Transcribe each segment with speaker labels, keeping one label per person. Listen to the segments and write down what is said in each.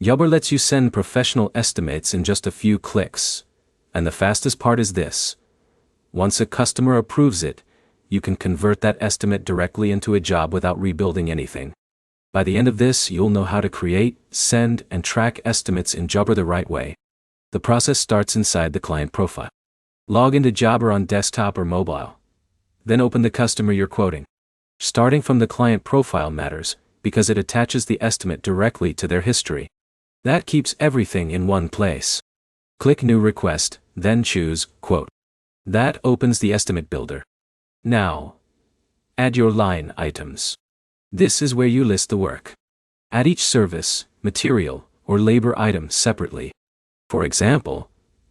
Speaker 1: Jobber lets you send professional estimates in just a few clicks. And the fastest part is this. Once a customer approves it, you can convert that estimate directly into a job without rebuilding anything. By the end of this, you'll know how to create, send, and track estimates in Jobber the right way. The process starts inside the client profile. Log into Jobber on desktop or mobile. Then open the customer you're quoting. Starting from the client profile matters, because it attaches the estimate directly to their history. That keeps everything in one place. Click New Request, then choose Quote. That opens the estimate builder. Now, add your line items. This is where you list the work. Add each service, material, or labor item separately. For example,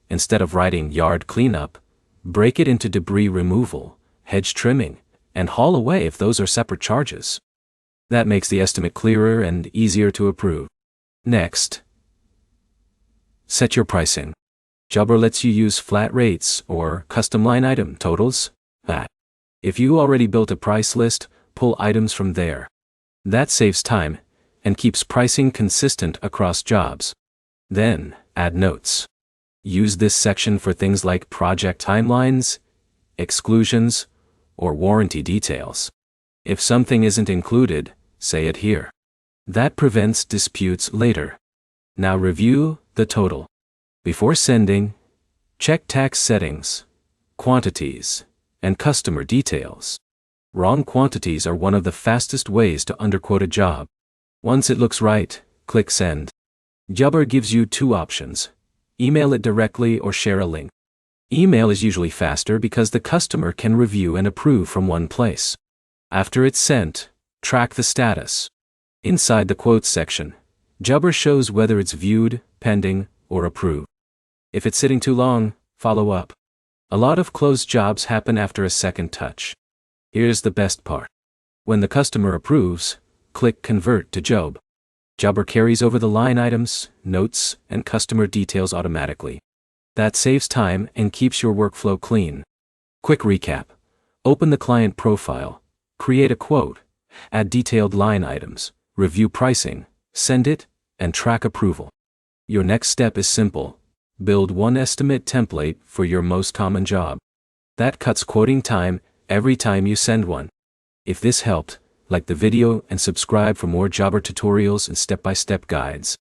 Speaker 1: instead of writing yard cleanup, break it into debris removal, hedge trimming, and haul away if those are separate charges. That makes the estimate clearer and easier to approve. Next, set your pricing. Jobber lets you use flat rates or custom line item totals. If you already built a price list, pull items from there. That saves time and keeps pricing consistent across jobs. Then, add notes. Use this section for things like project timelines, exclusions, or warranty details. If something isn't included, say it here. That prevents disputes later. Now review the total. Before sending, check tax settings, quantities, and customer details. Wrong quantities are one of the fastest ways to underquote a job. Once it looks right, click Send. Jobber gives you two options. Email it directly or share a link. Email is usually faster because the customer can review and approve from one place. After it's sent, track the status. Inside the Quotes section, Jobber shows whether it's viewed, pending, or approved. If it's sitting too long, follow up. A lot of closed jobs happen after a second touch. Here's the best part. When the customer approves, click Convert to Job. Jobber carries over the line items, notes, and customer details automatically. That saves time and keeps your workflow clean. Quick recap. Open the client profile, create a quote, add detailed line items, review pricing, send it, and track approval. Your next step is simple. Build one estimate template for your most common job. That cuts quoting time every time you send one. If this helped, like the video and subscribe for more Jobber tutorials and step-by-step guides.